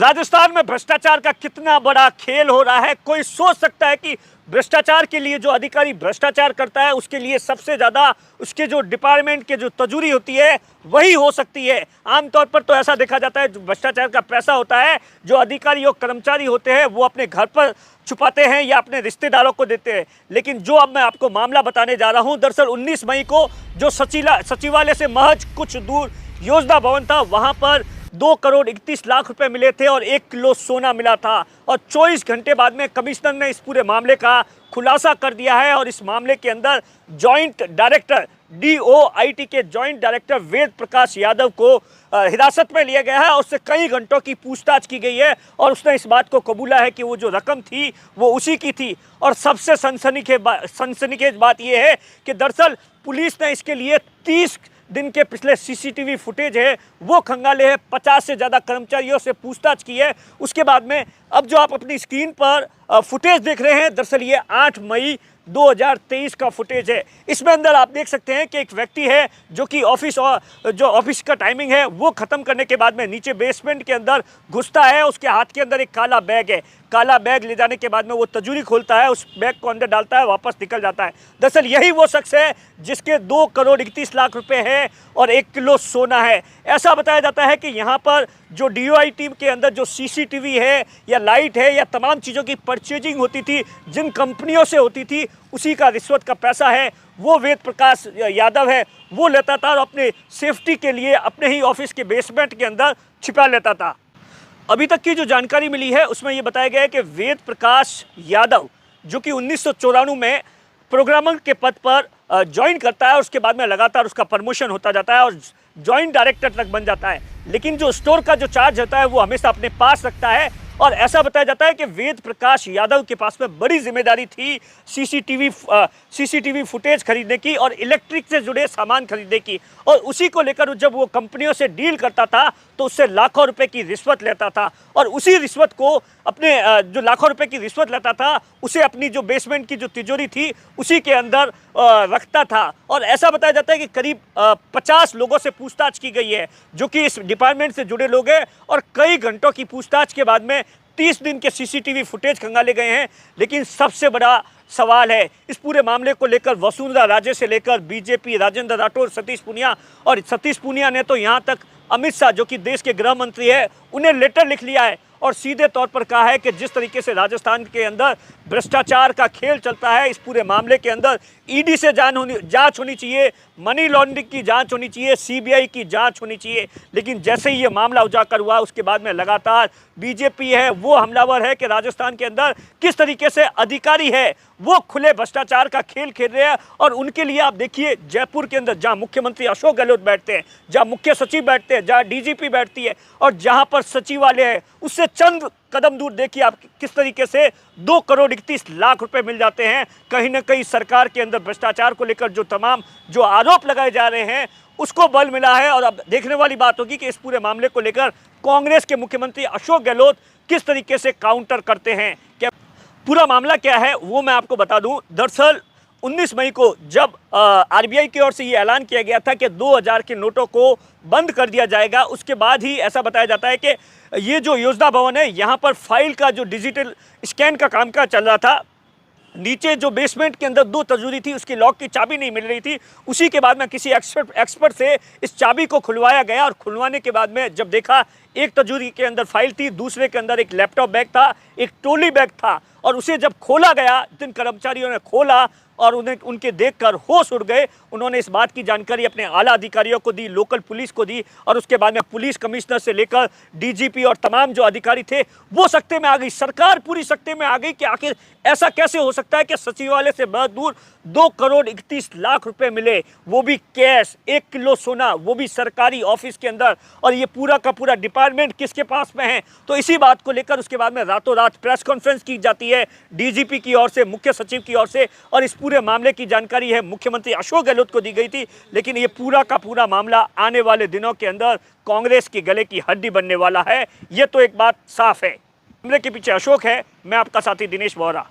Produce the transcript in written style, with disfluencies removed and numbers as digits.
राजस्थान में भ्रष्टाचार का कितना बड़ा खेल हो रहा है। कोई सोच सकता है कि भ्रष्टाचार के लिए जो अधिकारी भ्रष्टाचार करता है उसके लिए सबसे ज़्यादा उसके जो डिपार्टमेंट के जो तजूरी होती है वही हो सकती है। आमतौर पर तो ऐसा देखा जाता है जो भ्रष्टाचार का पैसा होता है जो अधिकारी और कर्मचारी होते हैं वो अपने घर पर छुपाते हैं या अपने रिश्तेदारों को देते हैं। लेकिन जो अब मैं आपको मामला बताने जा रहा हूं, दरअसल 19 मई को जो सचिवालय से महज कुछ दूर योजना भवन था वहां पर 2 करोड़ 31 लाख रुपए मिले थे और 1 किलो सोना मिला था। और 24 घंटे बाद में कमिश्नर ने इस पूरे मामले का खुलासा कर दिया है और इस मामले के अंदर जॉइंट डायरेक्टर DOIT के जॉइंट डायरेक्टर वेद प्रकाश यादव को हिरासत में लिया गया है और उससे कई घंटों की पूछताछ की गई है और उसने इस बात को कबूला है कि वो जो रकम थी वो उसी की थी। और सबसे सनसनीखेज बात यह है कि दरअसल पुलिस ने इसके लिए 30 दिन के पिछले CCTV फुटेज है वो खंगाले हैं, 50 से ज़्यादा कर्मचारियों से पूछताछ की है। उसके बाद में अब जो आप अपनी स्क्रीन पर फुटेज देख रहे हैं दरअसल ये 8 मई 2023 का फुटेज है। इसमें अंदर आप देख सकते हैं कि एक व्यक्ति है जो कि ऑफिस का टाइमिंग है वो ख़त्म करने के बाद में नीचे बेसमेंट के अंदर घुसता है। उसके हाथ के अंदर एक काला बैग है। काला बैग ले जाने के बाद में वो तजूरी खोलता है, उस बैग को अंदर डालता है, वापस निकल जाता है। दरअसल यही वो शख्स है जिसके 2 करोड़ 31 लाख रुपए हैं और 1 किलो सोना है। ऐसा बताया जाता है कि यहाँ पर जो DOI टीम के अंदर जो CCTV है या लाइट है या तमाम चीज़ों की परचेजिंग होती थी जिन कंपनियों से होती थी उसी का रिश्वत का पैसा है वो वेद प्रकाश यादव है वो लेता था और अपने सेफ्टी के लिए अपने ही ऑफिस के बेसमेंट के अंदर छिपा लेता था। अभी तक की जो जानकारी मिली है उसमें ये बताया गया है कि वेद प्रकाश यादव जो कि 1994 में प्रोग्रामर के पद पर ज्वाइन करता है और उसके बाद में लगातार उसका प्रमोशन होता जाता है और जॉइंट डायरेक्टर तक बन जाता है। लेकिन जो स्टोर का जो चार्ज होता है वो हमेशा अपने पास रखता है और ऐसा बताया जाता है कि वेद प्रकाश यादव के पास में बड़ी जिम्मेदारी थी CCTV फुटेज खरीदने की और इलेक्ट्रिक से जुड़े सामान खरीदने की। और उसी को लेकर जब वो कंपनियों से डील करता था तो उससे लाखों रुपए की रिश्वत लेता था और उसी रिश्वत को अपने जो लाखों रुपए की रिश्वत लेता था उसे अपनी जो बेसमेंट की जो तिजोरी थी उसी के अंदर रखता था। और ऐसा बताया जाता है कि करीब 50 लोगों से पूछताछ की गई है जो कि इस डिपार्टमेंट से जुड़े लोग हैं और कई घंटों की पूछताछ के बाद में 30 दिन के CCTV फुटेज खंगाले गए हैं। लेकिन सबसे बड़ा सवाल है इस पूरे मामले को लेकर वसुंधरा राजे से लेकर BJP राजेंद्र राठौर, सतीश पूनिया और सतीश पूनिया ने तो यहाँ तक अमित शाह जो कि देश के गृह मंत्री है उन्हें लेटर लिख लिया है और सीधे तौर पर कहा है कि जिस तरीके से राजस्थान के अंदर भ्रष्टाचार का खेल चलता है इस पूरे मामले के अंदर ED से जांच होनी चाहिए, मनी लॉन्ड्रिंग की जांच होनी चाहिए, CBI की जांच होनी चाहिए। लेकिन जैसे ही ये मामला उजागर हुआ उसके बाद में लगातार BJP है वो हमलावर है कि राजस्थान के अंदर किस तरीके से अधिकारी है वो खुले भ्रष्टाचार का खेल खेल रहे हैं। और उनके लिए आप देखिए जयपुर के अंदर जहाँ मुख्यमंत्री अशोक गहलोत बैठते हैं, जहाँ मुख्य सचिव बैठते हैं, जहाँ DGP बैठती है और जहाँ पर सचिवालय है उससे चंद कदम दूर देखिए आप किस तरीके से 2 करोड़ 31 लाख रुपए मिल जाते हैं। कहीं ना कहीं सरकार के अंदर भ्रष्टाचार को लेकर जो तमाम जो आरोप लगाए जा रहे हैं उसको बल मिला है। और अब देखने वाली बात होगी कि इस पूरे मामले को लेकर कांग्रेस के मुख्यमंत्री अशोक गहलोत किस तरीके से काउंटर करते हैं। क्या पूरा मामला क्या है वो मैं आपको बता दूं। दरअसल 19 मई को जब RBI की ओर से ये ऐलान किया गया था कि 2000 के नोटों को बंद कर दिया जाएगा उसके बाद ही ऐसा बताया जाता है कि ये जो योजना भवन है यहाँ पर फाइल का जो डिजिटल स्कैन का काम चल रहा था। नीचे जो बेसमेंट के अंदर 2 तजूरी थी उसकी लॉक की चाबी नहीं मिल रही थी। उसी के बाद में किसी एक्सपर्ट से इस चाबी को खुलवाया गया और खुलवाने के बाद में जब देखा एक तजूरी के अंदर फाइल थी, दूसरे के अंदर एक लैपटॉप बैग था, एक ट्रॉली बैग था और उसे जब खोला गया जिन कर्मचारियों ने खोला और उन्हें उनके देखकर होश उड़ गए। उन्होंने इस बात की जानकारी अपने आला अधिकारियों को दी, लोकल पुलिस को दी और उसके बाद में पुलिस कमिश्नर से लेकर DGP और तमाम जो अधिकारी थे वो सख्ते में आ गई। सरकार पूरी सख्ते में आ गई कि आखिर ऐसा कैसे हो सकता है कि सचिवालय से बहुत दूर 2 करोड़ 31 लाख रुपए मिले, वो भी कैश, 1 किलो सोना, वो भी सरकारी ऑफिस के अंदर। और ये पूरा का पूरा डिपार्टमेंट किसके पास में है। तो इसी बात को लेकर उसके बाद में रातों रात प्रेस कॉन्फ्रेंस की जाती है DGP की ओर से, मुख्य सचिव की ओर से और इस पूरे मामले की जानकारी है मुख्यमंत्री अशोक गहलोत को दी गई थी। लेकिन ये पूरा का पूरा मामला आने वाले दिनों के अंदर कांग्रेस के गले की हड्डी बनने वाला है। ये तो एक बात साफ है। मामले के पीछे अशोक है, मैं आपका साथी दिनेश बोहरा।